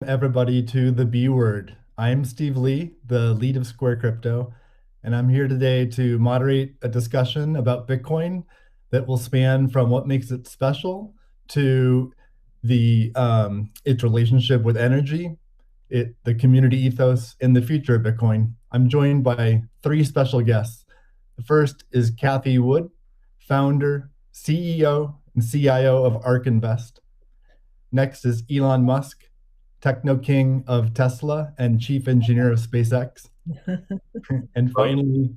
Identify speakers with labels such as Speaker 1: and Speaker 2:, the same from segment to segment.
Speaker 1: everybody to the B Word. I'm Steve Lee, the lead of Square Crypto, and I'm here today to moderate a discussion about Bitcoin that will span from what makes it special to its relationship with energy, the community ethos, and the future of Bitcoin. I'm joined by three special guests. The first is Cathie Wood, founder, CEO, and CIO of ARK Invest. Next is Elon Musk, techno king of Tesla and chief engineer of SpaceX. And finally,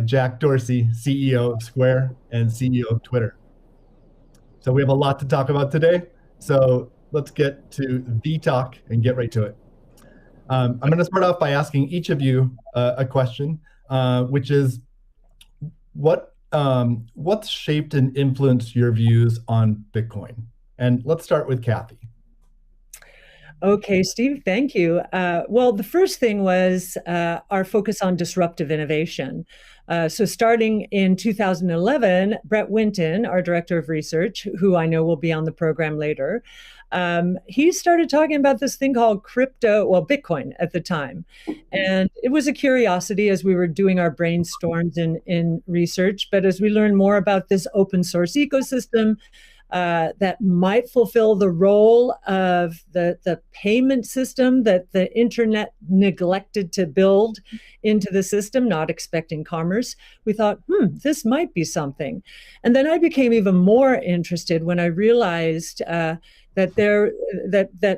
Speaker 1: Jack Dorsey, CEO of Square and CEO of Twitter. So we have a lot to talk about today. So let's get to the talk and get right to it. I'm going to start off by asking each of you a question, which is what's shaped and influenced your views on Bitcoin? And let's start with Cathie.
Speaker 2: Okay, Steve, thank you. Well, the first thing was our focus on disruptive innovation. So starting in 2011, Brett Winton, our director of research, who I know will be on the program later, he started talking about this thing called Bitcoin at the time. And it was a curiosity as we were doing our brainstorms in research. But as we learned more about this open source ecosystem, that might fulfill the role of the payment system that the internet neglected to build into the system, not expecting commerce. We thought, this might be something. And then I became even more interested when I realized that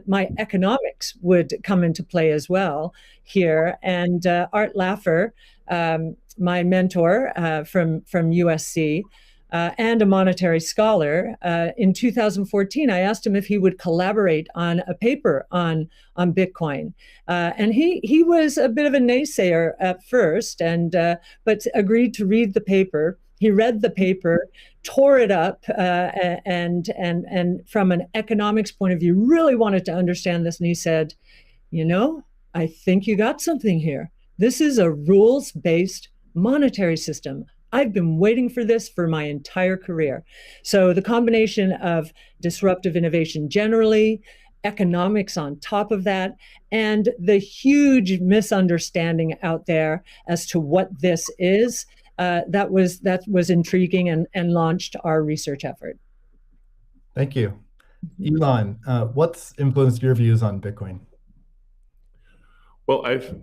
Speaker 2: my economics would come into play as well here. And Art Laffer, my mentor from USC, and a monetary scholar, in 2014, I asked him if he would collaborate on a paper on Bitcoin. And he was a bit of a naysayer at first, but agreed to read the paper. He read the paper, tore it up, and from an economics point of view, really wanted to understand this. And he said, I think you got something here. This is a rules-based monetary system. I've been waiting for this for my entire career. So the combination of disruptive innovation generally, economics on top of that, and the huge misunderstanding out there as to what this is, that was intriguing and launched our research effort.
Speaker 1: Thank you. Elon, what's influenced your views on Bitcoin?
Speaker 3: Well, I've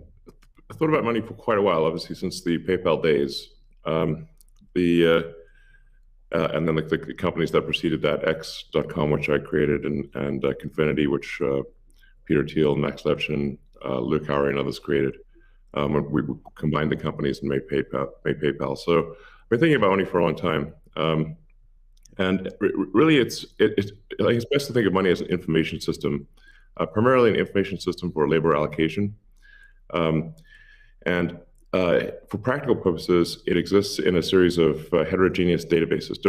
Speaker 3: thought about money for quite a while, obviously, since the PayPal days. And then the companies that preceded that, X.com, which I created, and Confinity, which Peter Thiel, Max Levchin, Luke Howry, and others created. We combined the companies and made PayPal. So I've been thinking about money for a long time. And really, it's best to think of money as an information system, primarily an information system for labor allocation. For practical purposes, it exists in a series of heterogeneous databases,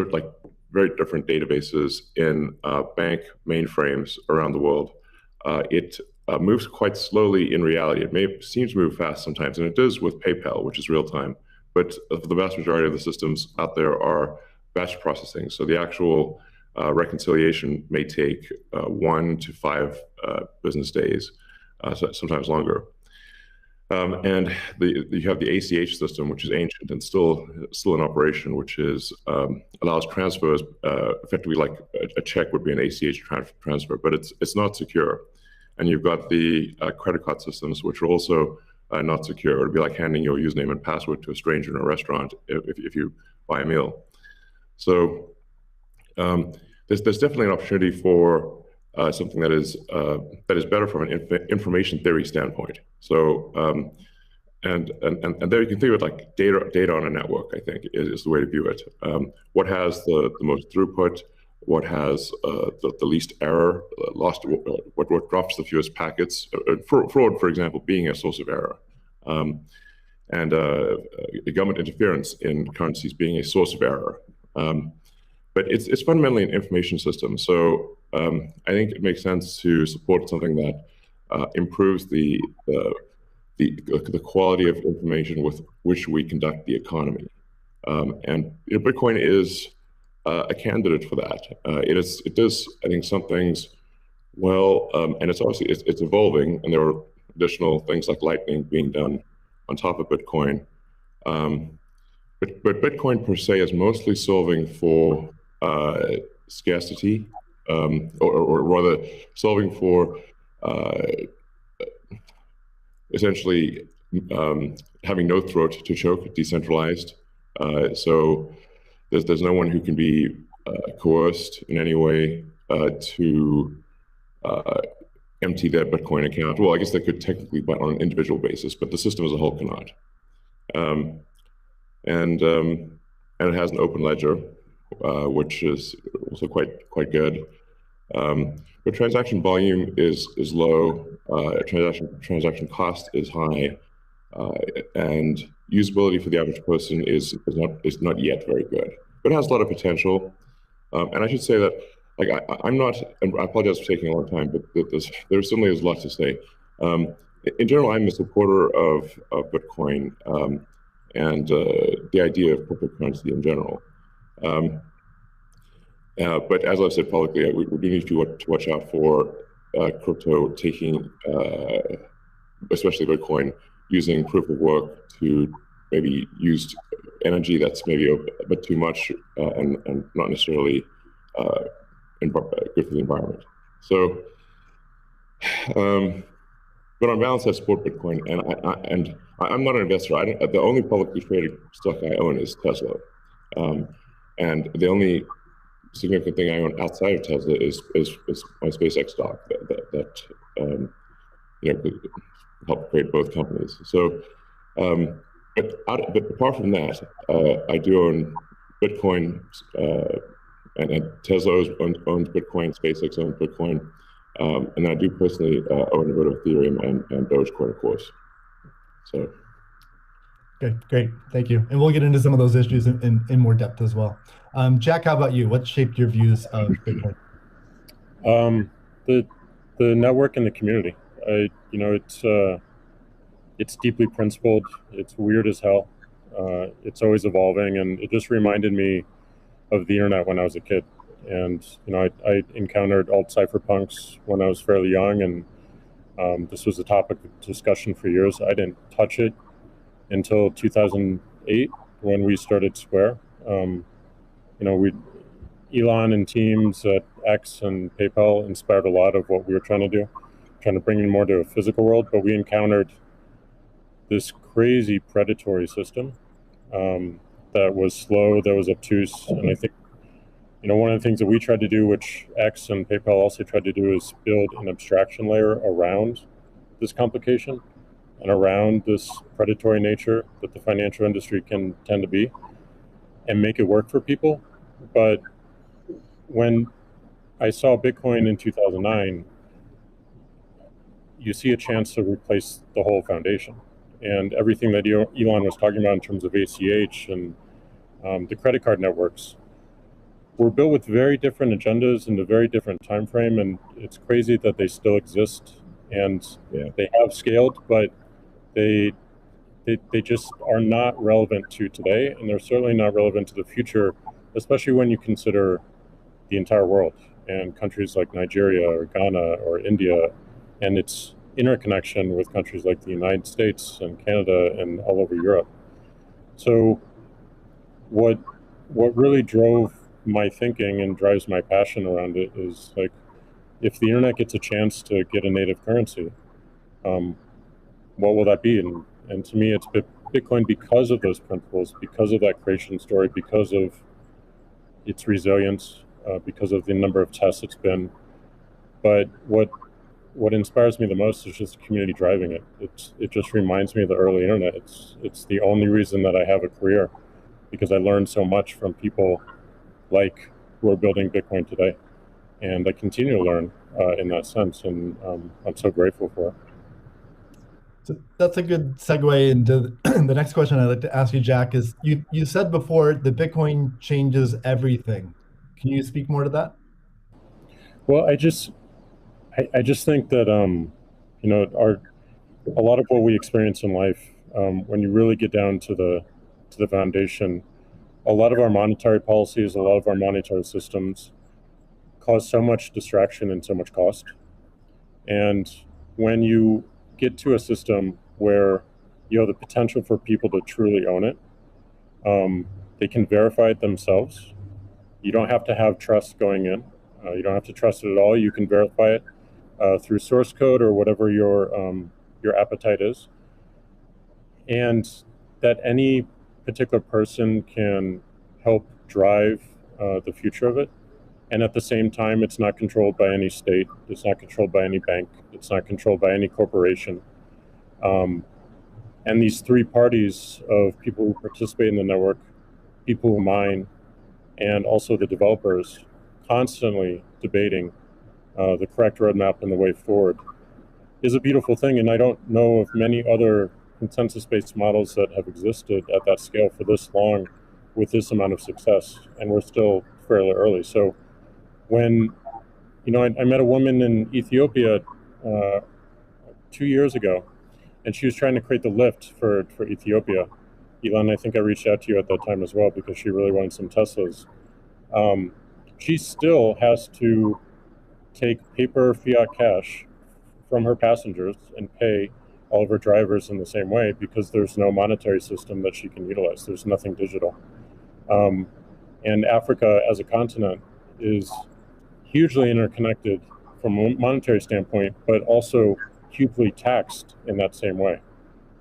Speaker 3: very different databases in bank mainframes around the world. It moves quite slowly in reality. It seems to move fast sometimes, and it does with PayPal, which is real time. But the vast majority of the systems out there are batch processing. So the actual reconciliation may take 1 to 5 business days, sometimes longer. And you have the ACH system, which is ancient and still in operation, which allows transfers effectively like a check would be an ACH transfer, but it's not secure. And you've got the credit card systems, which are also not secure. It'd be like handing your username and password to a stranger in a restaurant if you buy a meal. So there's definitely an opportunity for something that is better from an information theory standpoint. So and there you can think of it like data on a network, I think, is the way to view it. What has the most throughput? What has the least error? What drops the fewest packets? Fraud, for example, being a source of error. And government interference in currencies being a source of error. But it's fundamentally an information system. So I think it makes sense to support something that improves the quality of information with which we conduct the economy. And Bitcoin is a candidate for that. It does, I think, some things Well, and it's obviously it's evolving, and there are additional things like Lightning being done on top of Bitcoin. But Bitcoin per se is mostly solving for scarcity, or rather solving for essentially having no throat to choke, decentralized. So there's no one who can be coerced in any way to empty their Bitcoin account. Well, I guess they could technically, but on an individual basis, but the system as a whole cannot. And it has an open ledger, which is also quite good. But transaction volume is low. Transaction cost is high, and usability for the average person is not yet very good. But it has a lot of potential. And I should say that, like, I'm not, and I apologize for taking a long time, but there certainly is a lot to say. In general, I'm a supporter of Bitcoin and the idea of cryptocurrency in general. But as I've said publicly, we do need to watch out for crypto taking, especially Bitcoin, using proof of work to maybe use energy that's maybe a bit too much and not necessarily good for the environment. So, but on balance, I support Bitcoin, and I'm not an investor. The only publicly traded stock I own is Tesla, and the only significant thing I own outside of Tesla is my SpaceX stock that helped create both companies. So, but apart from that, I do own Bitcoin, and Tesla owns Bitcoin, SpaceX owns Bitcoin, and I do personally own a bit of Ethereum and Dogecoin, of course. So.
Speaker 1: Okay, great, thank you. And we'll get into some of those issues in more depth as well. Jack, how about you? What shaped your views of Bitcoin?
Speaker 4: The network and the community. It's deeply principled. It's weird as hell. It's always evolving, and it just reminded me of the internet when I was a kid. And I encountered alt cypherpunks when I was fairly young, and this was a topic of discussion for years. I didn't touch it until 2008 when we started Square. Elon and teams at X and PayPal inspired a lot of what we were trying to do, trying to bring in more to a physical world. But we encountered this crazy predatory system that was slow, that was obtuse. And I think, one of the things that we tried to do, which X and PayPal also tried to do, is build an abstraction layer around this complication and around this predatory nature that the financial industry can tend to be, and make it work for people. But when I saw Bitcoin in 2009, you see a chance to replace the whole foundation. And everything that Elon was talking about in terms of ACH and the credit card networks were built with very different agendas in a very different time frame. And it's crazy that they still exist, and they have scaled, but they just are not relevant to today, and they're certainly not relevant to the future, especially when you consider the entire world and countries like Nigeria or Ghana or India, and its interconnection with countries like the United States and Canada and all over Europe. So what really drove my thinking and drives my passion around it is, like, if the internet gets a chance to get a native currency, what will that be? And to me, it's Bitcoin because of those principles, because of that creation story, because of its resilience, because of the number of tests it's been. But what inspires me the most is just the community driving it. It just reminds me of the early internet. It's the only reason that I have a career, because I learned so much from people like who are building Bitcoin today, and I continue to learn in that sense, and I'm so grateful for it.
Speaker 1: So that's a good segue into the next question I'd like to ask you, Jack. Is you said before that Bitcoin changes everything. Can you speak more to that?
Speaker 4: Well, I just think that a lot of what we experience in life, when you really get down to the foundation, a lot of our monetary policies, a lot of our monetary systems cause so much distraction and so much cost. And when you get to a system where you have the potential for people to truly own it, they can verify it themselves. You don't have to have trust going in. You don't have to trust it at all. You can verify it through source code or whatever your appetite is, and that any particular person can help drive the future of it. And at the same time, it's not controlled by any state. It's not controlled by any bank. It's not controlled by any corporation. And these three parties of people who participate in the network, people who mine, and also the developers, constantly debating the correct roadmap and the way forward, is a beautiful thing. And I don't know of many other consensus-based models that have existed at that scale for this long with this amount of success. And we're still fairly early. So when, I met a woman in Ethiopia 2 years ago, and she was trying to create the lift for Ethiopia. Elon, I think I reached out to you at that time as well because she really wanted some Teslas. She still has to take paper fiat cash from her passengers and pay all of her drivers in the same way because there's no monetary system that she can utilize. There's nothing digital. And Africa as a continent is hugely interconnected from a monetary standpoint, but also hugely taxed in that same way.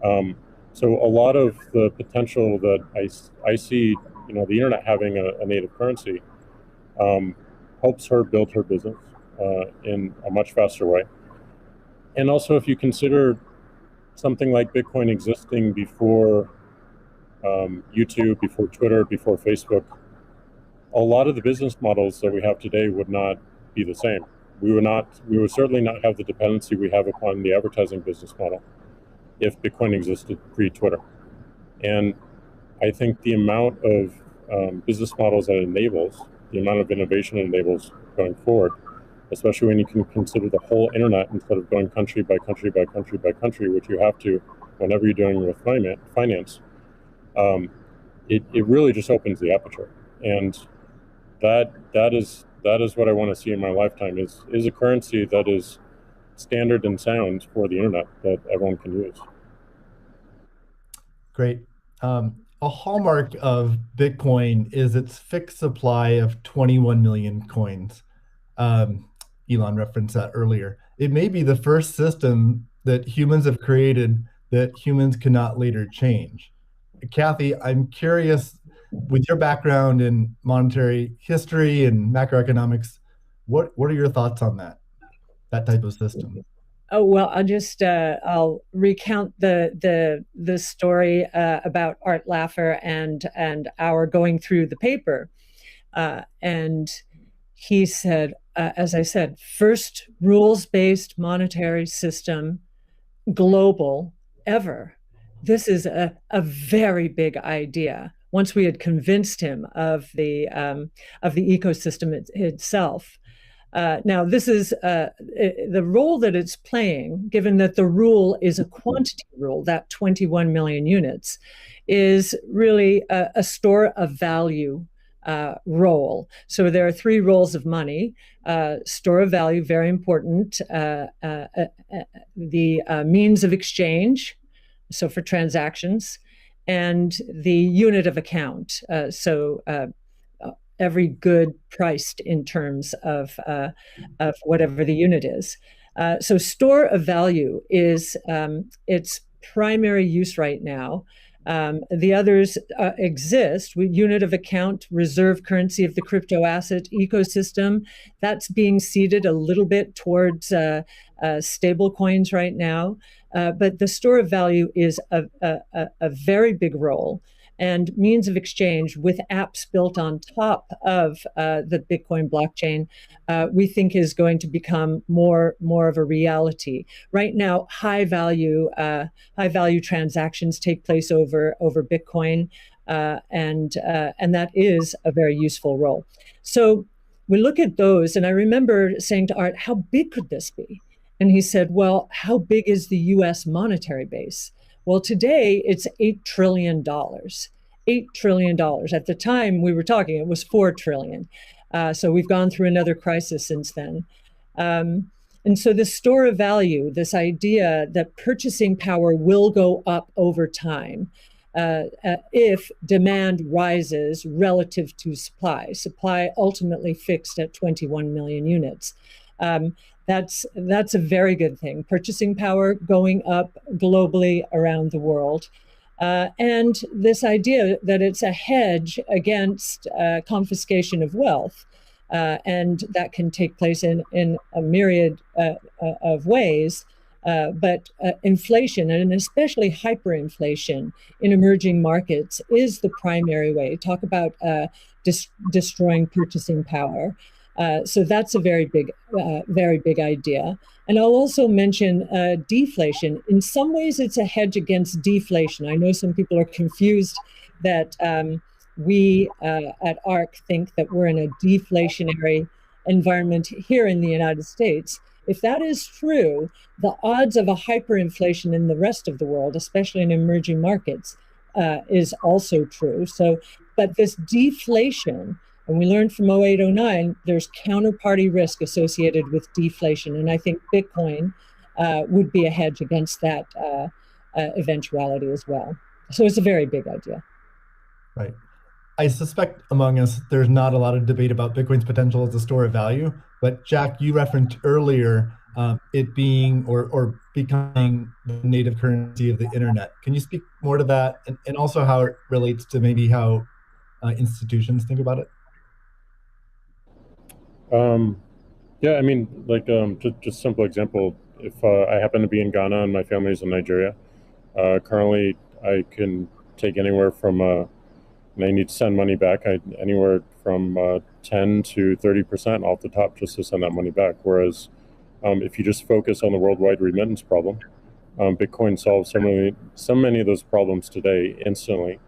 Speaker 4: So a lot of the potential that I see, the internet having a native currency helps her build her business in a much faster way. And also, if you consider something like Bitcoin existing before YouTube, before Twitter, before Facebook, a lot of the business models that we have today would not be the same. We would certainly not have the dependency we have upon the advertising business model if Bitcoin existed pre-Twitter. And I think the amount of business models that it enables, the amount of innovation it enables going forward, especially when you can consider the whole internet instead of going country by country by country by country, which you have to whenever you're dealing with finance, it really just opens the aperture. And that is what I want to see in my lifetime is a currency that is standard and sound for the internet that everyone can use.
Speaker 1: Great. A hallmark of Bitcoin is its fixed supply of 21 million coins. Elon referenced that earlier. It may be the first system that humans have created that humans cannot later change. Kathy, I'm curious, with your background in monetary history and macroeconomics, what are your thoughts on that type of system?
Speaker 2: Oh, well, I'll recount the story about Art Laffer and our going through the paper. And he said, as I said, first rules-based monetary system, global, ever. This is a very big idea. Once we had convinced him of the ecosystem itself. Now, this is the role that it's playing, given that the rule is a quantity rule, that 21 million units, is really a store of value role. So there are three roles of money. Store of value, very important. The means of exchange, so for transactions, and the unit of account. Every good priced in terms of whatever the unit is. So store of value is its primary use right now. The others exist. Unit of account, reserve currency of the crypto asset ecosystem. That's being seeded a little bit towards stable coins right now. But the store of value is a very big role. And means of exchange with apps built on top of the Bitcoin blockchain, we think is going to become more of a reality. Right now, high value transactions take place over Bitcoin, and that is a very useful role. So we look at those, and I remember saying to Art, "How big could this be?" And he said, "Well, how big is the U.S. monetary base?" Well, today it's $8 trillion. $8 trillion. At the time we were talking, it was $4 trillion. So we've gone through another crisis since then. And so the store of value, this idea that purchasing power will go up over time if demand rises relative to supply ultimately fixed at 21 million units. That's a very good thing. Purchasing power going up globally around the world. And this idea that it's a hedge against confiscation of wealth. And that can take place in a myriad of ways. But inflation, and especially hyperinflation in emerging markets, is the primary way. Talk about destroying purchasing power. So that's a very big idea. And I'll also mention deflation. In some ways, it's a hedge against deflation. I know some people are confused that we at ARC think that we're in a deflationary environment here in the United States. If that is true, the odds of a hyperinflation in the rest of the world, especially in emerging markets, is also true. So, but this deflation, and we learned from 0809, there's counterparty risk associated with deflation. And I think Bitcoin would be a hedge against that eventuality as well. So it's a very big idea.
Speaker 1: Right. I suspect among us, there's not a lot of debate about Bitcoin's potential as a store of value. But Jack, you referenced earlier it being or becoming the native currency of the internet. Can you speak more to that, and also how it relates to maybe how institutions think about it?
Speaker 4: Yeah, I mean, like just simple example. If I happen to be in Ghana and my family's in Nigeria, currently I can take anywhere from and I need to send money back, anywhere from 10 to 30% off the top just to send that money back. Whereas if you just focus on the worldwide remittance problem, Bitcoin solves so many of those problems today instantly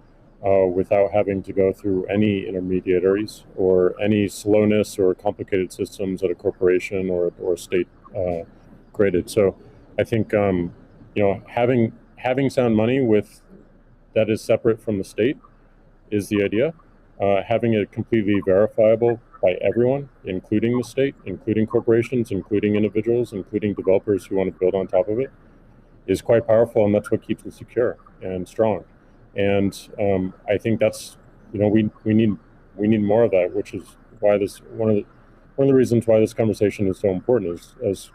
Speaker 4: without having to go through any intermediaries or any slowness or complicated systems at a corporation or state created. So I think having sound money that is separate from the state is the idea. Having it completely verifiable by everyone, including the state, including corporations, including individuals, including developers who want to build on top of it, is quite powerful, and that's what keeps it secure and strong. And I think that's we need more of that, which is why this one of the reasons why this conversation is so important is as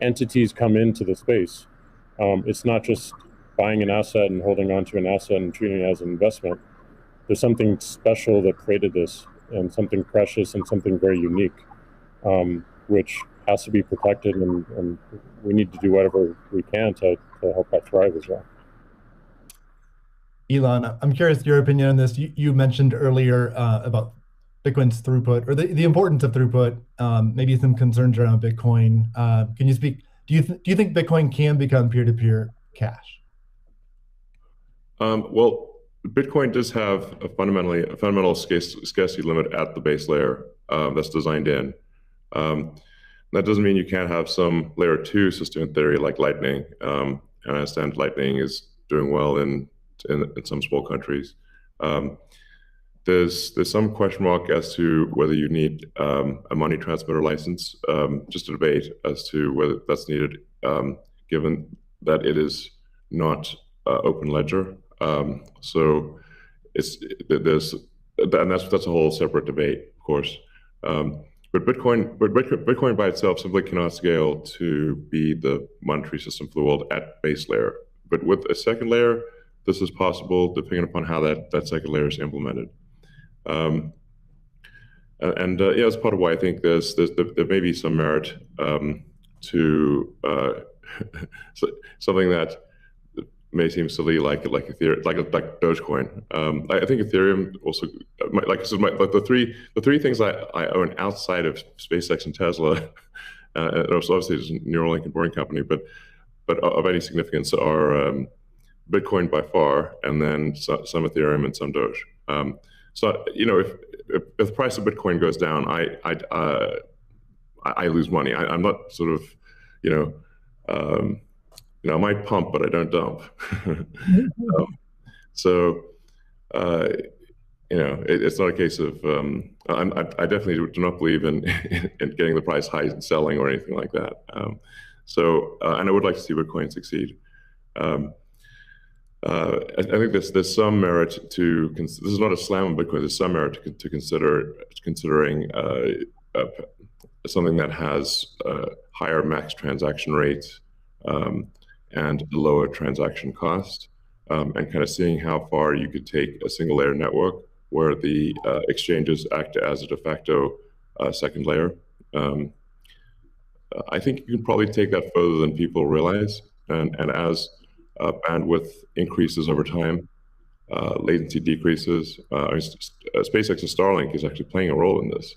Speaker 4: entities come into the space, it's not just buying an asset and holding on to an asset and treating it as an investment. There's something special that created this, and something precious and something very unique, which has to be protected, and we need to do whatever we can to help that thrive as well.
Speaker 1: Elon, I'm curious your opinion on this. You mentioned earlier about Bitcoin's throughput, or the importance of throughput, maybe some concerns around Bitcoin. Can you speak? Do you think Bitcoin can become peer-to-peer cash?
Speaker 3: Well, Bitcoin does have a fundamental scarcity limit at the base layer that's designed in. That doesn't mean you can't have some layer 2 system in theory like Lightning. And I understand Lightning is doing well in some small countries. There's some question mark as to whether you need a money transmitter license. Just a debate as to whether that's needed, given that it is not open ledger. So that's a whole separate debate, of course. But Bitcoin by itself simply cannot scale to be the monetary system for the world at base layer. But with a second layer, this is possible depending upon how that second layer is implemented. Yeah, that's part of why I think there may be some merit to something that may seem silly, like Ethereum, like Dogecoin. I think Ethereum also, like I said, the three things I own outside of SpaceX and Tesla, and obviously it's a Neuralink and Boring Company, but of any significance are Bitcoin by far, and then some Ethereum and some Doge. So if the price of Bitcoin goes down, I lose money. I'm not sort of I might pump, but I don't dump. So it's not a case of I definitely do not believe in in getting the price high and selling or anything like that. And I would like to see Bitcoin succeed. I think there's some merit to this is not a slam on Bitcoin. There's some merit to considering something that has higher max transaction rates and a lower transaction cost, and kind of seeing how far you could take a single layer network where the exchanges act as a de facto second layer. I think you can probably take that further than people realize, and as bandwidth increases over time, latency decreases. SpaceX's Starlink is actually playing a role in this,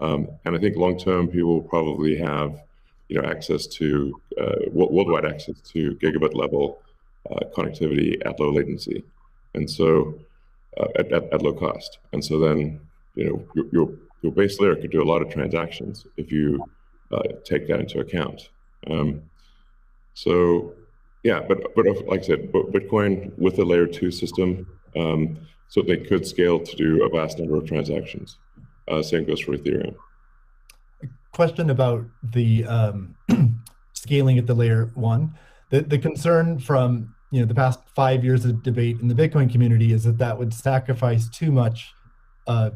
Speaker 3: and I think long term people will probably have access to worldwide access to gigabit level connectivity at low latency, and so at low cost. And so then your base layer could do a lot of transactions if you take that into account. So yeah, but like I said, Bitcoin with a layer 2 system, so they could scale to do a vast number of transactions. Same goes for Ethereum.
Speaker 1: Question about the scaling at the layer 1. The concern from the past 5 years of debate in the Bitcoin community is that would sacrifice too much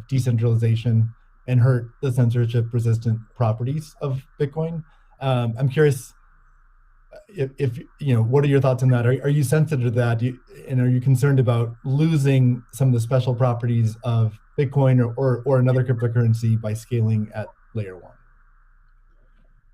Speaker 1: decentralization and hurt the censorship-resistant properties of Bitcoin. I'm curious if what are your thoughts on that? Are you sensitive to that? And are you concerned about losing some of the special properties of Bitcoin or another cryptocurrency by scaling at layer 1?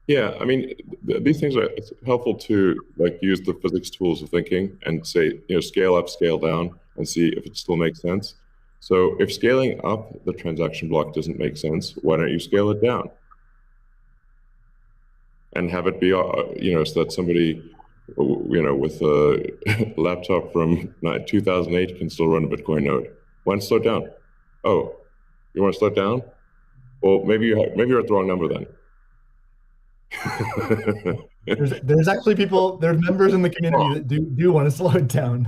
Speaker 3: Yeah, I mean, these things it's helpful to use the physics tools of thinking and say, scale up, scale down, and see if it still makes sense. So if scaling up the transaction block doesn't make sense, why don't you scale it down? And have it be, so that somebody, with a laptop from 2008 can still run a Bitcoin node. Why not slow it down? Oh, you want to slow it down? Well, maybe you're at the wrong number then.
Speaker 1: there's actually there's members in the community that do want to slow it down,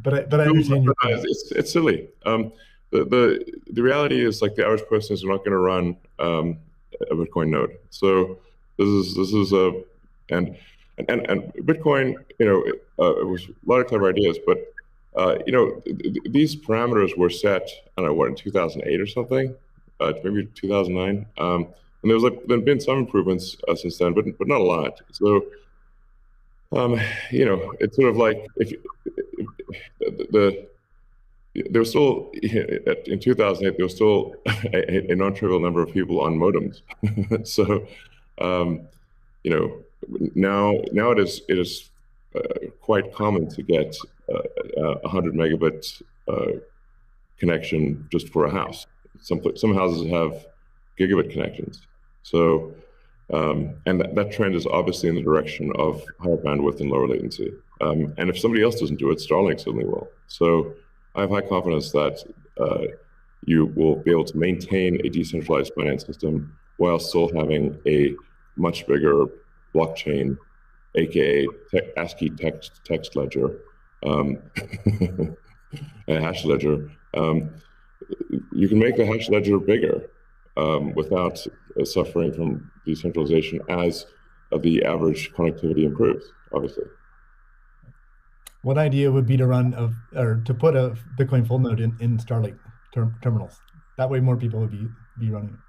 Speaker 1: but I understand your point.
Speaker 3: It's silly. The reality is the average person is not going to run a Bitcoin node. So this is and Bitcoin, it was a lot of clever ideas, but these parameters were set, I don't know, in 2008 or something, maybe 2009. And there's been some improvements since then, but not a lot. So, it's sort of like there was still in 2008 there was still a non-trivial number of people on modems. So, now it is quite common to get 100 megabit connection just for a house. Some houses have gigabit connections. So, and that trend is obviously in the direction of higher bandwidth and lower latency. And if somebody else doesn't do it, Starlink certainly will. So I have high confidence that you will be able to maintain a decentralized finance system while still having a much bigger blockchain, aka ASCII text ledger, a hash ledger. You can make the hash ledger bigger without suffering from decentralization as the average connectivity improves, obviously.
Speaker 1: One idea would be to put a Bitcoin full node in Starlink terminals. That way more people would be running it.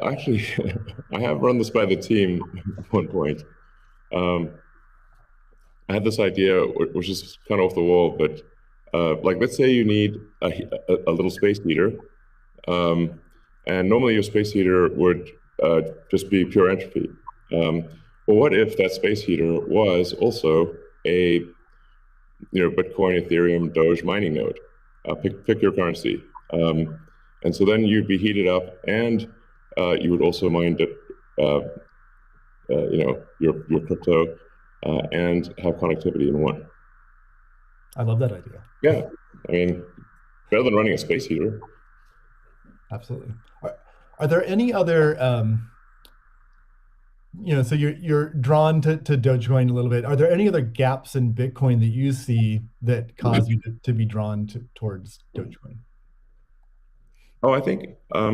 Speaker 3: Actually, I have run this by the team at one point. I had this idea, which is kind of off the wall, but let's say you need a little space heater, and normally your space heater would just be pure entropy. Well, what if that space heater was also a Bitcoin, Ethereum, Doge mining node? Pick your currency, and so then you'd be heated up, and you would also mine your crypto and have connectivity in one.
Speaker 1: I love that idea.
Speaker 3: Yeah, I mean, better than running a space heater.
Speaker 1: Absolutely. Are there any other so you're drawn to Dogecoin a little bit. Are there any other gaps in Bitcoin that you see that cause you to be drawn towards Dogecoin?
Speaker 3: Oh, I think, I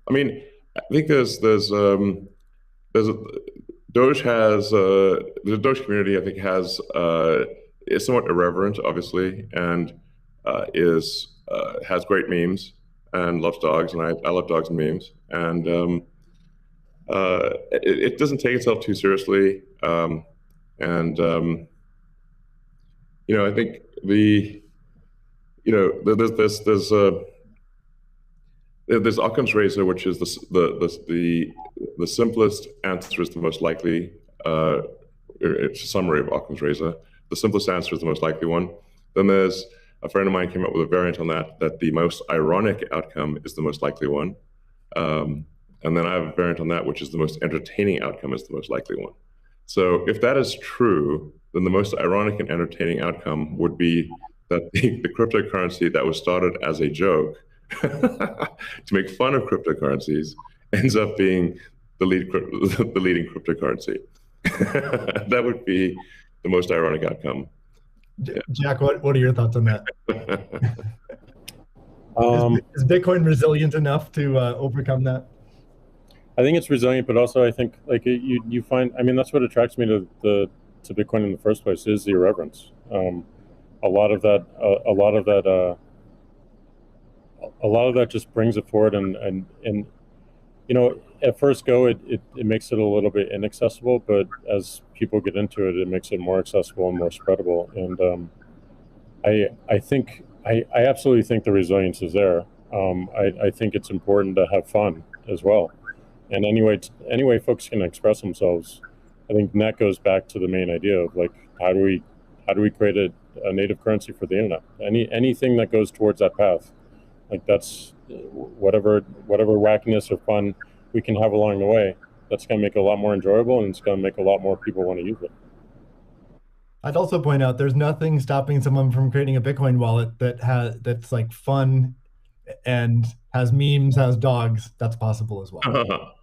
Speaker 3: mean, I think there's a, Doge has the Doge community. I think is somewhat irreverent, obviously, and is has great memes and loves dogs, and I love dogs and memes, and it doesn't take itself too seriously, and I think there's Occam's razor, which is the simplest answer is the most likely. It's a summary of Occam's razor. The simplest answer is the most likely one. Then there's a friend of mine came up with a variant on that the most ironic outcome is the most likely one. And then I have a variant on that, which is the most entertaining outcome is the most likely one. So if that is true, then the most ironic and entertaining outcome would be that the cryptocurrency that was started as a joke to make fun of cryptocurrencies ends up being the leading cryptocurrency. That would be the most ironic outcome.
Speaker 1: Jack, what are your thoughts on that? Is Bitcoin resilient enough to overcome that?
Speaker 4: I think it's resilient, but also I think like you find, I mean, that's what attracts me to Bitcoin in the first place is the irreverence. A lot of that just brings it forward, and at first go it makes it a little bit inaccessible, but as people get into it, it makes it more accessible and more spreadable. And I absolutely think the resilience is there. I think it's important to have fun as well. And anyway folks can express themselves. I think that goes back to the main idea of like how do we create a native currency for the internet? Anything that goes towards that path, like that's whatever wackiness or fun we can have along the way. That's going to make it a lot more enjoyable, and it's going to make a lot more people want to use it.
Speaker 1: I'd also point out there's nothing stopping someone from creating a Bitcoin wallet that's like fun and has memes, has dogs. That's possible as well.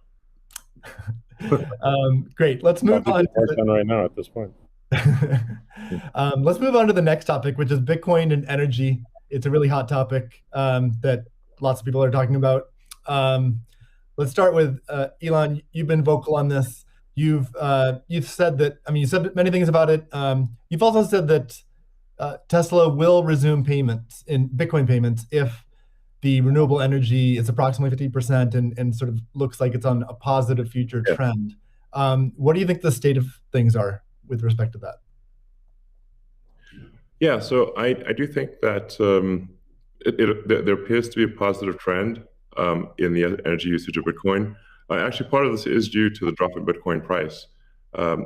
Speaker 1: Great. Let's move on.
Speaker 4: Right now at this point.
Speaker 1: Let's move on to the next topic, which is Bitcoin and energy. It's a really hot topic that lots of people are talking about. Let's start with Elon. You've been vocal on this. You've said that. I mean, you said many things about it. You've also said that Tesla will resume payments in Bitcoin payments if the renewable energy is approximately 50% and sort of looks like it's on a positive future trend. What do you think the state of things are with respect to that?
Speaker 3: Yeah, so I do think that there appears to be a positive trend in the energy usage of Bitcoin. Actually, part of this is due to the drop in Bitcoin price. What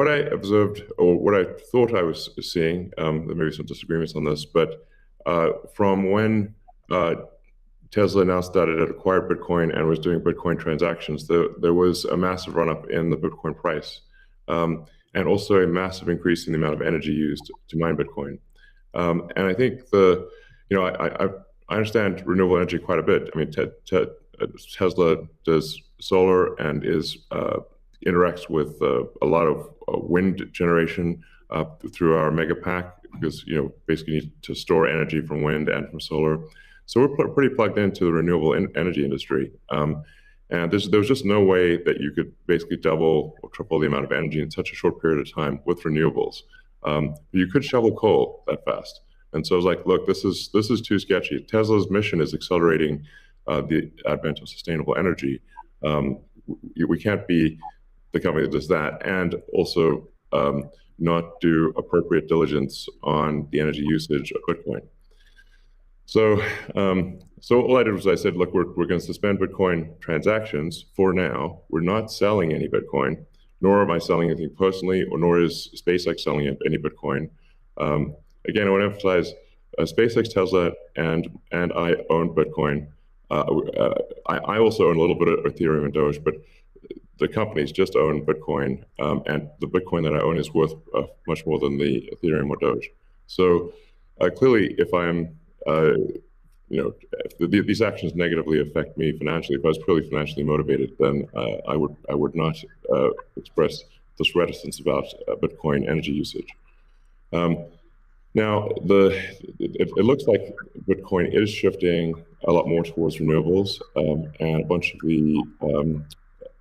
Speaker 3: I observed, or what I thought I was seeing, there may be some disagreements on this, but from when Tesla announced that it had acquired Bitcoin and was doing Bitcoin transactions, there was a massive run-up in the Bitcoin price, and also a massive increase in the amount of energy used to mine Bitcoin. And I think I understand renewable energy quite a bit. I mean, Tesla does solar and interacts with a lot of wind generation through our mega pack, because basically need to store energy from wind and from solar. So we're pretty plugged into the renewable energy industry. And there was just no way that you could basically double or triple the amount of energy in such a short period of time with renewables. You could shovel coal that fast. And so I was like, look, this is too sketchy. Tesla's mission is accelerating the advent of sustainable energy. We can't be the company that does that and also not do appropriate diligence on the energy usage of Bitcoin. So all I did was I said, look, we're going to suspend Bitcoin transactions for now. We're not selling any Bitcoin, nor am I selling anything personally, or nor is SpaceX selling any Bitcoin. Again, I want to emphasize SpaceX, Tesla, and I own Bitcoin. I also own a little bit of Ethereum and Doge, but the companies just own Bitcoin, and the Bitcoin that I own is worth much more than the Ethereum or Doge. So clearly, if I'm if these actions negatively affect me financially, if I was purely financially motivated, then I would not express this reticence about Bitcoin energy usage. Now, it looks like Bitcoin is shifting a lot more towards renewables, and a bunch of the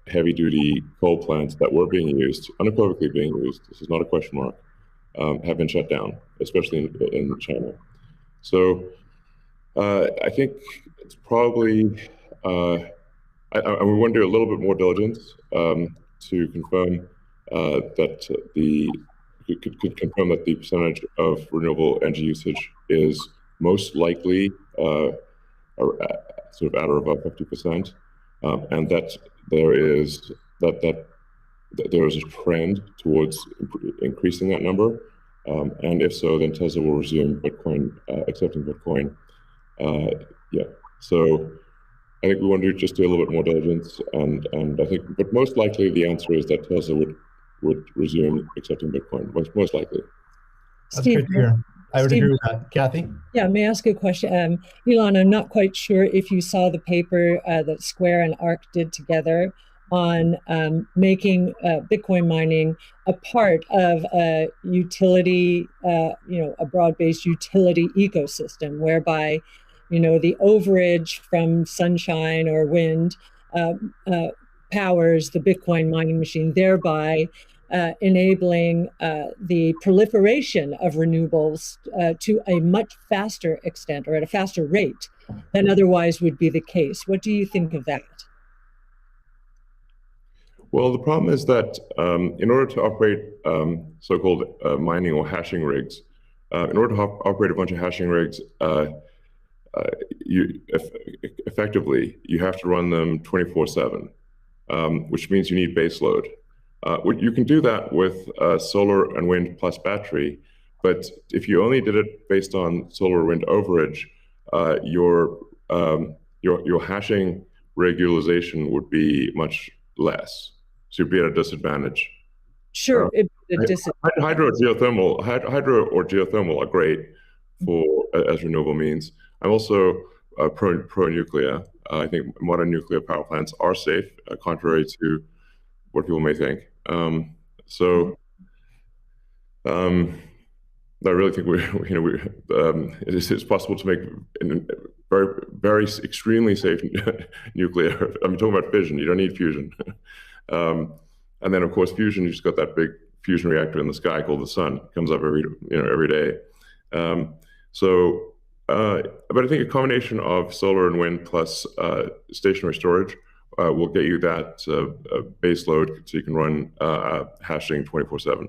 Speaker 3: heavy-duty coal plants that were being used, unequivocally being used, this is not a question mark, have been shut down, especially in China. So I think it's probably, I want to do a little bit more diligence to confirm could confirm that the percentage of renewable energy usage is most likely sort of at or above 50%, and that there is a trend towards increasing that number, and if so, then Tesla will resume accepting Bitcoin. So I think we want to just do a little bit more diligence, and I think, but most likely the answer is that Tesla would resume accepting Bitcoin, most likely.
Speaker 1: That's
Speaker 2: Steve,
Speaker 1: great to hear. I would
Speaker 2: Steve,
Speaker 1: agree with that. Kathy?
Speaker 2: Yeah, may I ask a question? Elon, I'm not quite sure if you saw the paper that Square and ARC did together on making Bitcoin mining a part of a utility, a broad-based utility ecosystem, whereby, the overage from sunshine or wind powers the Bitcoin mining machine, thereby enabling the proliferation of renewables to a much faster extent or at a faster rate than otherwise would be the case. What do you think of that?
Speaker 3: Well, the problem is that in order to operate so-called mining or hashing rigs, in order to operate a bunch of hashing rigs, effectively, you have to run them 24/7, which means you need base load. You can do that with solar and wind plus battery, but if you only did it based on solar or wind overage, your hashing rig utilization would be much less. So you'd be at a disadvantage.
Speaker 2: Sure,
Speaker 3: hydro or geothermal are great as renewable means. I'm also pro nuclear. I think modern nuclear power plants are safe, contrary to what people may think. I really think it's possible to make very, very extremely safe nuclear. I'm talking about fission. You don't need fusion. And then, of course, fusion. You just got that big fusion reactor in the sky called the sun. It comes up every day. But I think a combination of solar and wind plus stationary storage will get you that base load, so you can run hashing 24/7.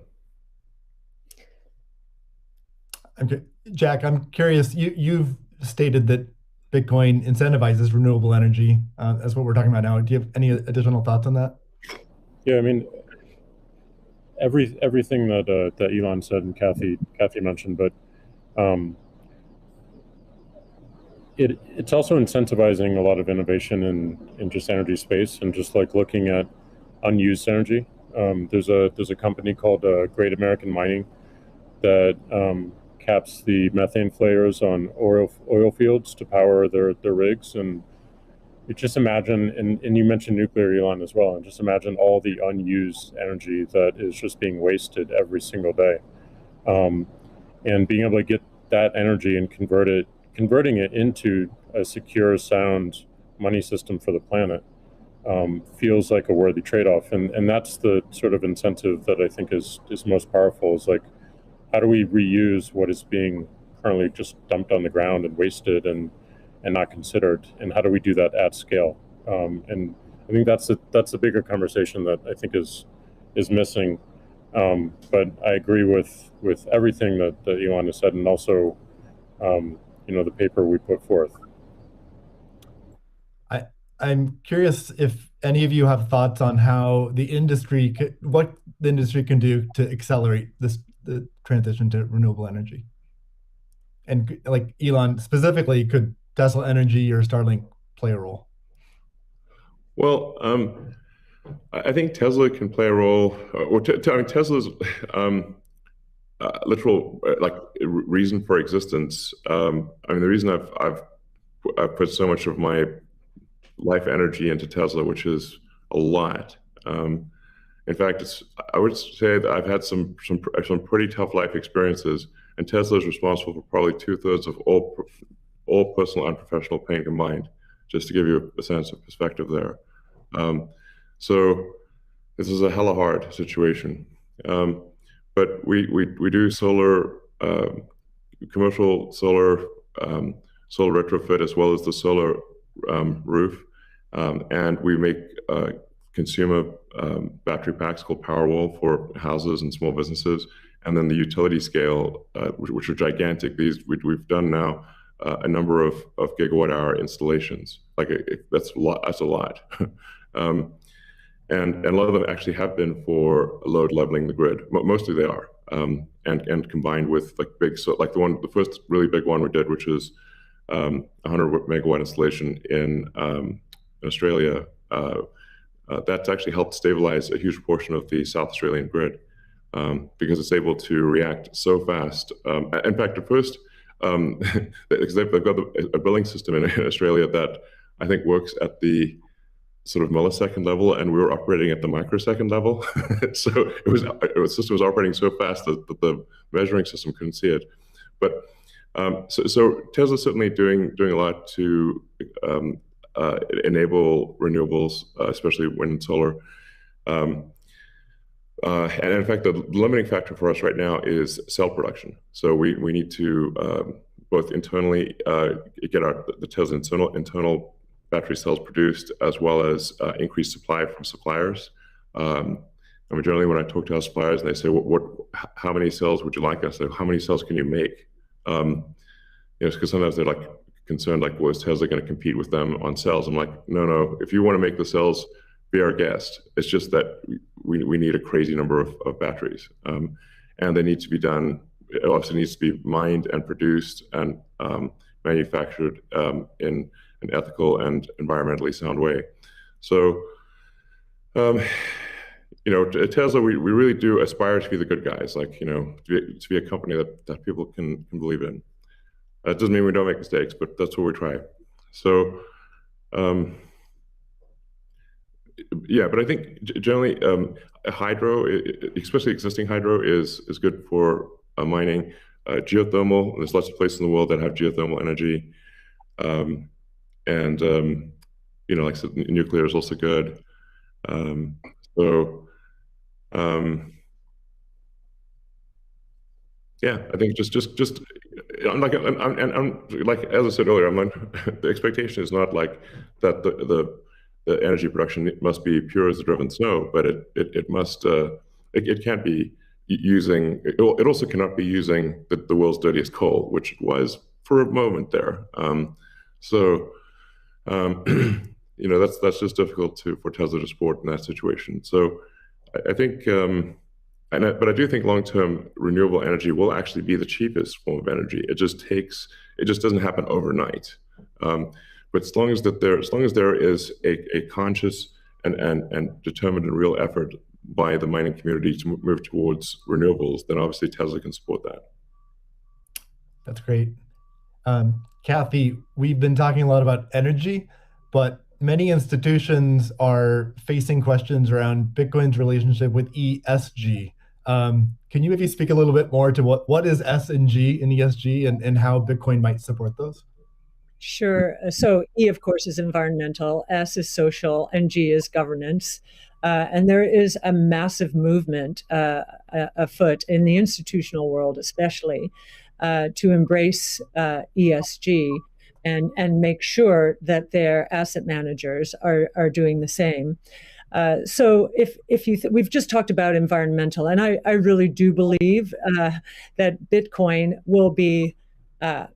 Speaker 1: Okay, Jack, I'm curious. You've stated that Bitcoin incentivizes renewable energy. That's what we're talking about now. Do you have any additional thoughts on that?
Speaker 4: Yeah, I mean, everything that Elon said and Kathy mentioned, but it's also incentivizing a lot of innovation in just energy space and just like looking at unused energy. There's a company called Great American Mining that caps the methane flares on oil fields to power their rigs. And you just imagine, and you mentioned nuclear, Elon, as well, and just imagine all the unused energy that is just being wasted every single day. And being able to get that energy and converting it into a secure, sound money system for the planet feels like a worthy trade-off. And that's the sort of incentive that I think is most powerful, is like, how do we reuse what is being currently just dumped on the ground and wasted and not considered, and how do we do that at scale? And I think that's a bigger conversation that I think is missing. But I agree with everything that Elon has said, and also the paper we put forth.
Speaker 1: I'm curious if any of you have thoughts on how what the industry can do to accelerate the transition to renewable energy. And like Elon specifically, could Tesla Energy or Starlink play a role?
Speaker 3: Well, I think Tesla can play a role. Tesla's literal reason for existence. The reason I've put so much of my life energy into Tesla, which is a lot. In fact, I would say that I've had some pretty tough life experiences, and Tesla is responsible for probably 2/3 of all personal and professional pain combined. Just to give you a sense of perspective there. So this is a hella hard situation. But we do solar, commercial solar, solar retrofit, as well as the solar roof, and we make consumer battery packs called Powerwall for houses and small businesses, and then the utility scale, which are gigantic. We've done now a number of gigawatt hour installations. That's a lot. That's a lot. And a lot of them actually have been for load leveling the grid. Mostly they are, and combined with the first really big one we did, which is 100 megawatt installation in Australia. That's actually helped stabilize a huge portion of the South Australian grid, because it's able to react so fast. In fact, at first, because they've got a billing system in Australia that I think works at the sort of millisecond level, and we were operating at the microsecond level. So the system was operating so fast that the measuring system couldn't see it. But so Tesla's certainly doing a lot to enable renewables, especially wind and solar. And in fact, the limiting factor for us right now is cell production. So we need to both internally get the Tesla internal battery cells produced, as well as increase supply from suppliers. Generally, when I talk to our suppliers and they say, how many cells would you like us? How many cells can you make? Because sometimes they're concerned, well, is Tesla going to compete with them on cells? I'm like, no. If you want to make the cells, be our guest. It's just that we need a crazy number of batteries, and they need to be done. It also needs to be mined and produced and manufactured in an ethical and environmentally sound way. So, Tesla, we really do aspire to be the good guys, to be a company that people can believe in. That doesn't mean we don't make mistakes, but that's what we try. So, but I think generally hydro, especially existing hydro, is good for mining. Geothermal, there's lots of places in the world that have geothermal energy. Like I said, nuclear is also good. I think just I'm like as I said earlier, the expectation is not that the energy production must be pure as the driven snow, but it must it can't be using it also cannot be using the world's dirtiest coal, which it was for a moment there. That's just difficult for Tesla to support in that situation. So I think, but I do think long-term renewable energy will actually be the cheapest form of energy. It just doesn't happen overnight. But as long as there is a conscious and determined and real effort by the mining community to move towards renewables, then obviously Tesla can support that.
Speaker 1: That's great. Kathy, we've been talking a lot about energy, but many institutions are facing questions around Bitcoin's relationship with ESG. Can you maybe speak a little bit more to what is S and G in ESG and how Bitcoin might support those?
Speaker 2: Sure. So E, of course, is environmental, S is social, and G is governance. And there is a massive movement afoot in the institutional world, especially, to embrace ESG and make sure that their asset managers are doing the same. So if we've just talked about environmental, and I really do believe that Bitcoin will be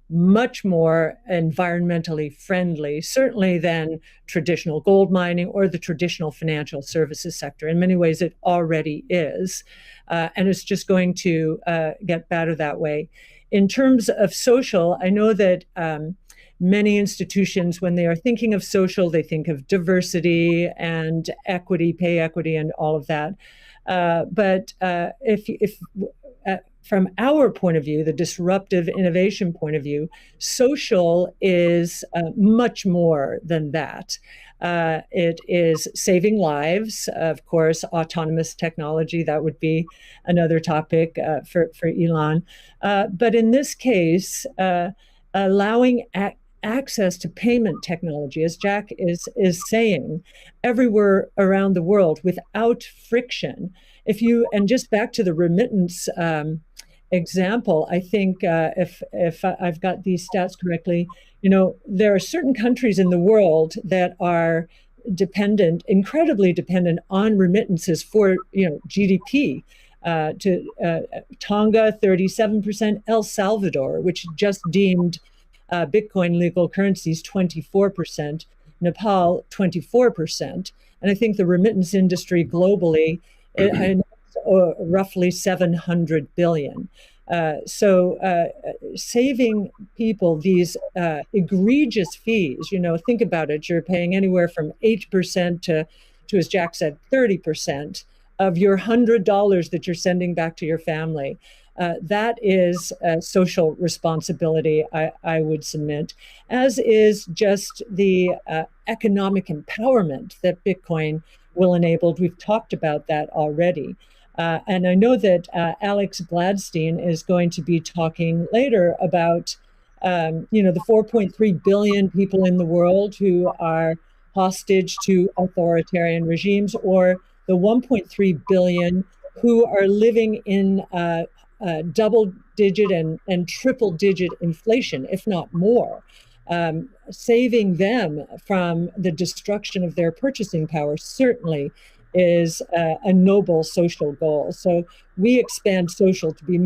Speaker 2: much more environmentally friendly, certainly than traditional gold mining or the traditional financial services sector. In many ways, it already is, and it's just going to get better that way. In terms of social, I know that many institutions, when they are thinking of social, they think of diversity and equity, pay equity, and all of that. But from our point of view, the disruptive innovation point of view, social is much more than that. It is saving lives, of course, autonomous technology, that would be another topic for Elon. But in this case, allowing access to payment technology, as Jack is saying, everywhere around the world without friction. And just back to the remittance example, I think if I've got these stats correctly, there are certain countries in the world that are incredibly dependent on remittances for GDP. Tonga, 37%, El Salvador, which just deemed Bitcoin legal currencies, 24%, Nepal, 24%. And I think the remittance industry globally, roughly 700 billion. So saving people these egregious fees, think about it, you're paying anywhere from 8% to, as Jack said, 30% of your $100 that you're sending back to your family. That is social responsibility, I would submit, as is just the economic empowerment that Bitcoin will enable. We've talked about that already. And I know that Alex Gladstein is going to be talking later about, the 4.3 billion people in the world who are hostage to authoritarian regimes, or the 1.3 billion who are living in double-digit and triple-digit inflation, if not more. Saving them from the destruction of their purchasing power certainly is a noble social goal. So we expand social to be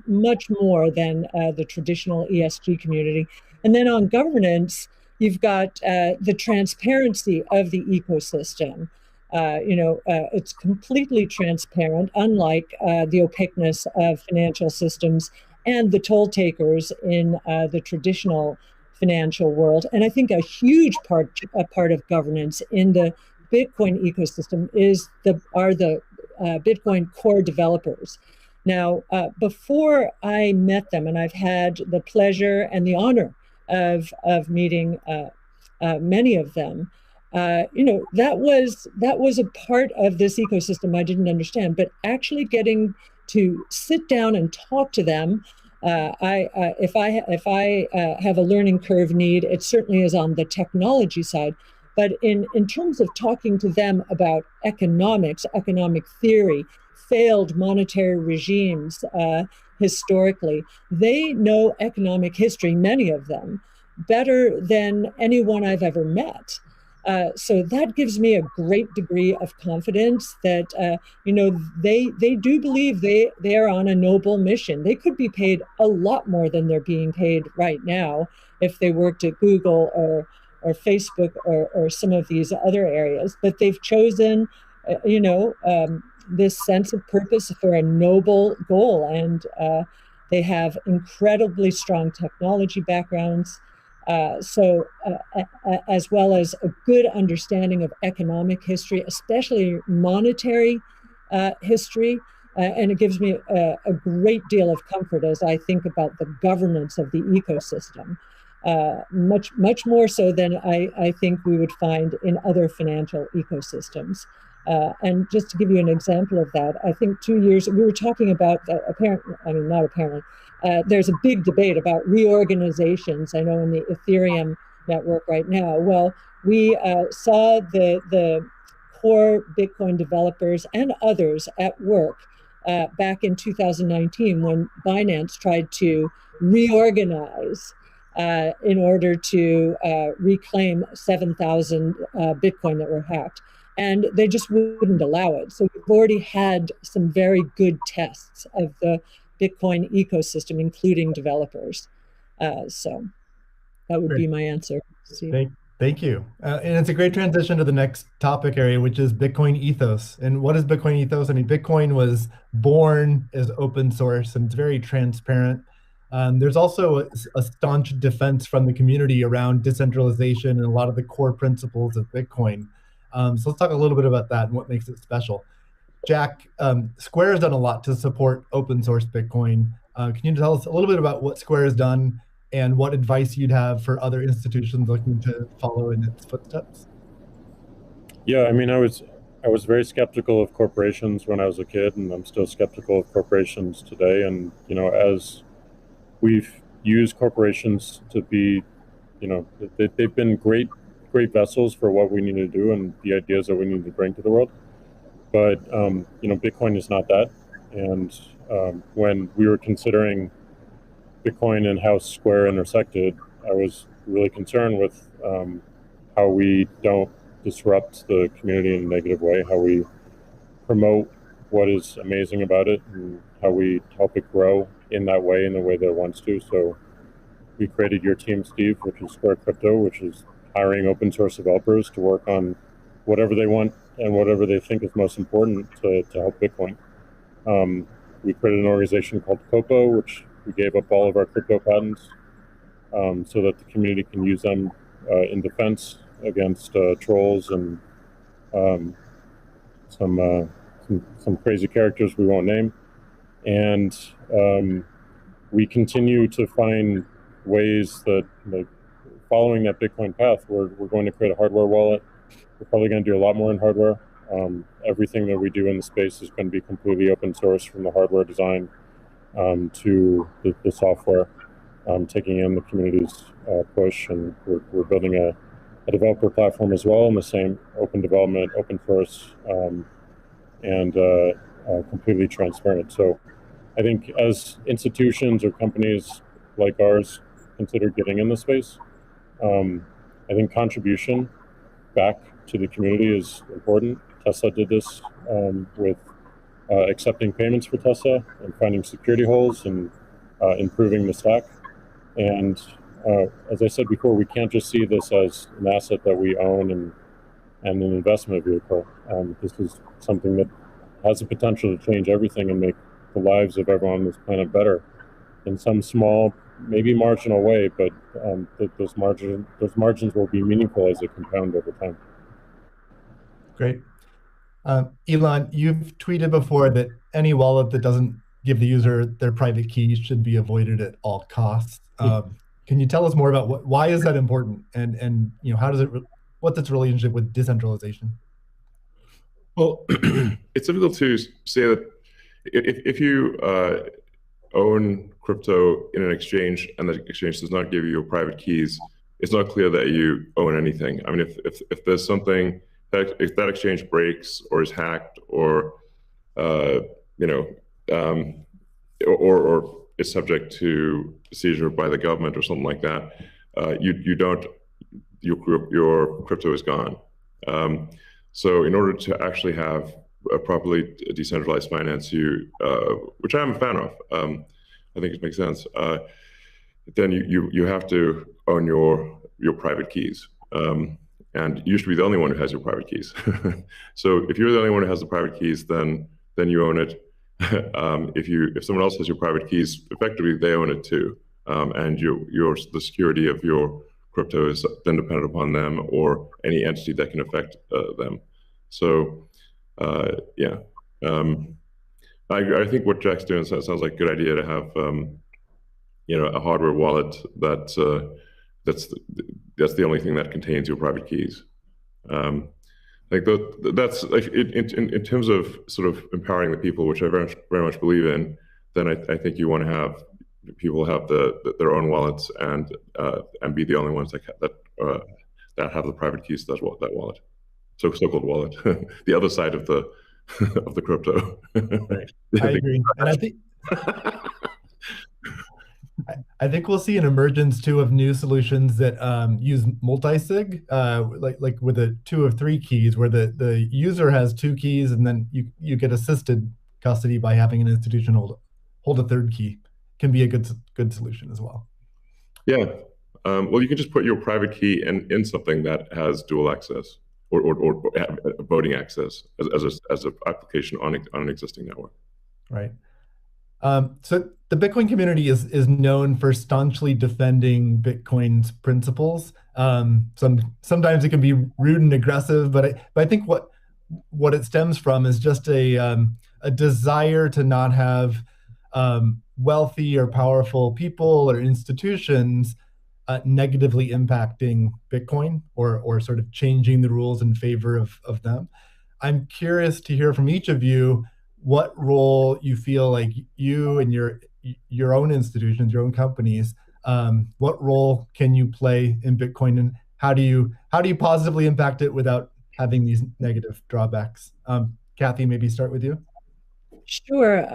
Speaker 2: much more than the traditional ESG community. And then on governance, you've got the transparency of the ecosystem. It's completely transparent, unlike the opaqueness of financial systems and the toll takers in the traditional financial world. And I think a huge part of governance in the Bitcoin ecosystem are the Bitcoin core developers. Now, before I met them, and I've had the pleasure and the honor of meeting many of them, that was a part of this ecosystem I didn't understand. But actually getting to sit down and talk to them, if I have a learning curve need, it certainly is on the technology side. But in terms of talking to them about economics, economic theory, failed monetary regimes historically, they know economic history, many of them, better than anyone I've ever met. So that gives me a great degree of confidence that they do believe they are on a noble mission. They could be paid a lot more than they're being paid right now if they worked at Google or Facebook or some of these other areas, but they've chosen, this sense of purpose for a noble goal, and they have incredibly strong technology backgrounds, as well as a good understanding of economic history, especially monetary history, and it gives me a great deal of comfort as I think about the governance of the ecosystem. Much more so than I think we would find in other financial ecosystems. And just to give you an example of that, I think 2 years, we were talking about, there's a big debate about reorganizations, I know in the Ethereum network right now. Well, we saw the core Bitcoin developers and others at work back in 2019 when Binance tried to reorganize in order to reclaim 7,000 Bitcoin that were hacked. And they just wouldn't allow it. So we've already had some very good tests of the Bitcoin ecosystem, including developers. So that would be my answer.
Speaker 1: Thank you. And it's a great transition to the next topic area, which is Bitcoin ethos. And what is Bitcoin ethos? I mean, Bitcoin was born as open source and it's very transparent. There's also a staunch defense from the community around decentralization and a lot of the core principles of Bitcoin. So let's talk a little bit about that and what makes it special. Jack, Square has done a lot to support open source Bitcoin. Can you tell us a little bit about what Square has done and what advice you'd have for other institutions looking to follow in its footsteps?
Speaker 4: Yeah, I mean, I was very skeptical of corporations when I was a kid, and I'm still skeptical of corporations today. And as we've used corporations to be, they've been great vessels for what we need to do and the ideas that we need to bring to the world. But Bitcoin is not that. And when we were considering Bitcoin and how Square intersected, I was really concerned with how we don't disrupt the community in a negative way, how we promote what is amazing about it, and how we help it grow in that way, in the way that it wants to. So we created your team, Steve, which is Square Crypto, which is hiring open source developers to work on whatever they want and whatever they think is most important to help Bitcoin. We created an organization called COPO, which we gave up all of our crypto patents so that the community can use them in defense against trolls and some crazy characters we won't name. And we continue to find ways that, following that Bitcoin path, we're going to create a hardware wallet. We're probably going to do a lot more in hardware. Everything that we do in the space is going to be completely open source, from the hardware design to the software, taking in the community's push. And we're building a developer platform as well, in the same open development, open source, and completely transparent. So I think as institutions or companies like ours consider getting in the space, I think contribution back to the community is important. Tesla did this with accepting payments for Tesla and finding security holes and improving the stack. And as I said before, we can't just see this as an asset that we own and an investment vehicle. This is something that has the potential to change everything and make the lives of everyone on this planet better in some small, maybe marginal way, but those margins will be meaningful as they compound over time.
Speaker 1: Great. Elon, you've tweeted before that any wallet that doesn't give the user their private key should be avoided at all costs. Can you tell us more about why is that important, and how does what's its relationship with decentralization?
Speaker 3: Well, it's difficult to say that if you own crypto in an exchange and the exchange does not give you your private keys, it's not clear that you own anything. I mean, if there's something that, if that exchange breaks or is hacked or or is subject to seizure by the government or something like that, your crypto is gone. So in order to actually have a properly decentralized finance, which I'm a fan of, I think it makes sense. Then you have to own your private keys, and you should be the only one who has your private keys. So if you're the only one who has the private keys, then you own it. If someone else has your private keys, effectively they own it too, and the security of your crypto is then dependent upon them or any entity that can affect them. So yeah, I think what Jack's doing sounds like a good idea to have a hardware wallet that's the only thing that contains your private keys. Like that's like in terms of sort of empowering the people, which I very much believe in. Then I think you want to have people have their own wallets and be the only ones that have the private keys to that wallet, so-called wallet, the other side of the of the crypto.
Speaker 1: Right. I agree, and I think we'll see an emergence too of new solutions that use multi-sig, like with a 2 of 3 keys, where the user has 2 keys, and then you get assisted custody by having an institution hold a 3rd key. Can be a good solution as well.
Speaker 3: Yeah. Well, you can just put your private key in something that has dual access or voting access as an application on an existing network.
Speaker 1: Right. So the Bitcoin community is known for staunchly defending Bitcoin's principles. Sometimes it can be rude and aggressive, but I think what it stems from is just a desire to not have wealthy or powerful people or institutions negatively impacting Bitcoin or sort of changing the rules in favor of them. I'm curious to hear from each of you what role you feel like you and your own institutions, your own companies, what role can you play in Bitcoin, and how do you positively impact it without having these negative drawbacks? Kathy, maybe start with you.
Speaker 2: Sure.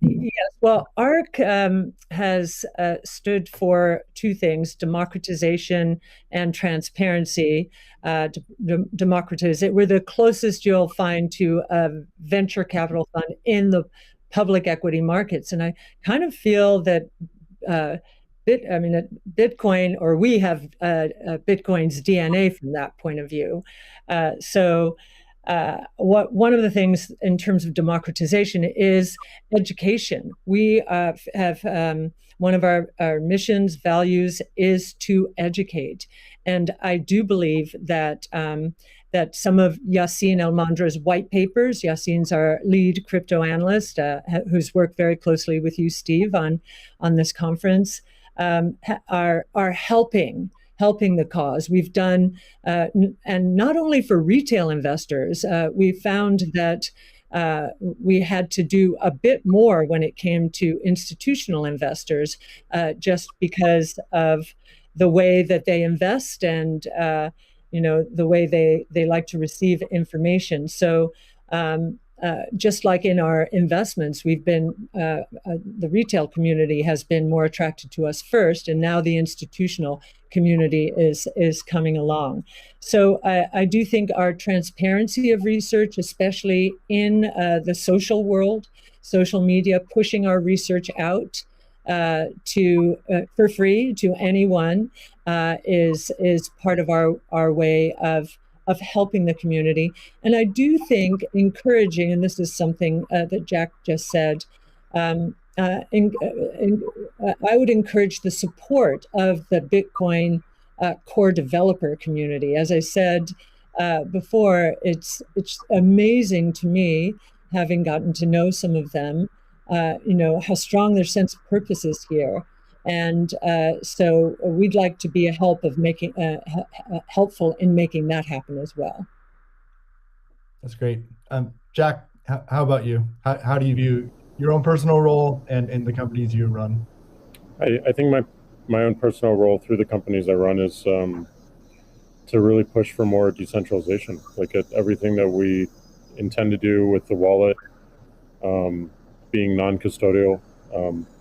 Speaker 2: Yes. Well, ARC has stood for two things: democratization and transparency. Democratize it. We're the closest you'll find to a venture capital fund in the public equity markets, and I kind of feel that Bitcoin, or we have Bitcoin's DNA from that point of view. One of the things in terms of democratization is education. We have one of our missions, values, is to educate, and I do believe that that some of Yacine El-Mandra's white papers. Yacine's our lead crypto analyst, who's worked very closely with you, Steve, on this conference, are helping the cause. We've done, and not only for retail investors, we found that we had to do a bit more when it came to institutional investors, just because of the way that they invest and the way they like to receive information. So just like in our investments, we've been the retail community has been more attracted to us first, and now the institutional community is coming along. So I do think our transparency of research, especially in the social world, social media, pushing our research out for free to anyone, is part of our way of helping the community. And I do think encouraging, and this is something that Jack just said, I would encourage the support of the Bitcoin core developer community. As I said before, it's amazing to me, having gotten to know some of them, how strong their sense of purpose is here. And so we'd like to be helpful in making that happen as well.
Speaker 1: That's great. Jack, how about you? How do you view your own personal role and the companies you run?
Speaker 4: I think my own personal role through the companies I run is to really push for more decentralization, like at everything that we intend to do with the wallet, being non-custodial,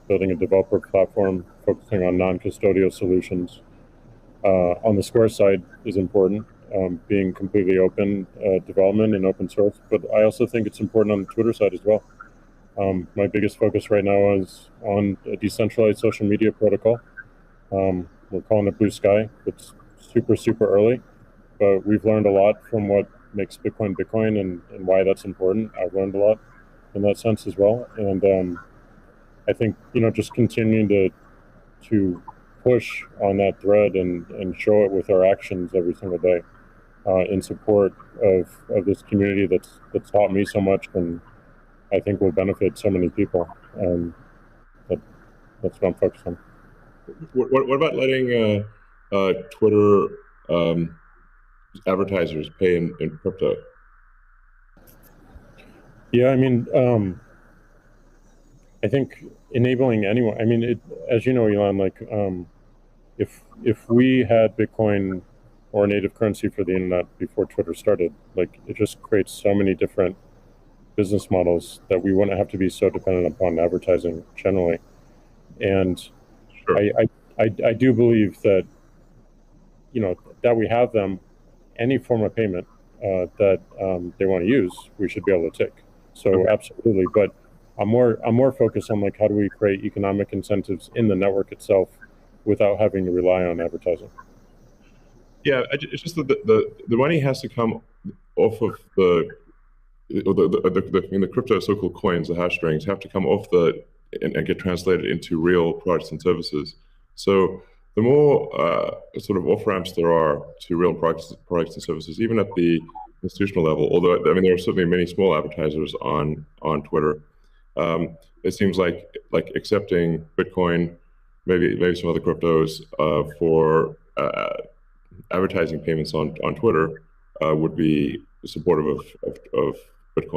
Speaker 4: building a developer platform, focusing on non-custodial solutions. On the Square side is important, being completely open development and open source, but I also think it's important on the Twitter side as well. My biggest focus right now is on a decentralized social media protocol. We're calling it Blue Sky. It's super early, but we've learned a lot from what makes Bitcoin Bitcoin and why that's important. I've learned a lot in that sense as well. And I think, just continuing to push on that thread and show it with our actions every single day in support of this community that's taught me so much and I think will benefit so many people. That's what I'm focused on.
Speaker 3: What about letting Twitter advertisers pay in crypto?
Speaker 4: Yeah, I think enabling anyone. As you know, Elon, if we had Bitcoin or a native currency for the internet before Twitter started, it just creates so many different business models that we wouldn't have to be so dependent upon advertising generally. And sure. I do believe that that we have them, any form of payment that they want to use, we should be able to take. So okay. Absolutely, but I'm more focused on how do we create economic incentives in the network itself without having to rely on advertising.
Speaker 3: Yeah, it's just that the money has to come off of the crypto so-called coins, the hash strings, have to come off and get translated into real products and services. So the more sort of off-ramps there are to real products and services, even at the institutional level, although I mean there are certainly many small advertisers on Twitter. It seems like accepting Bitcoin, maybe some other cryptos for advertising payments on Twitter would be supportive of Bitcoin.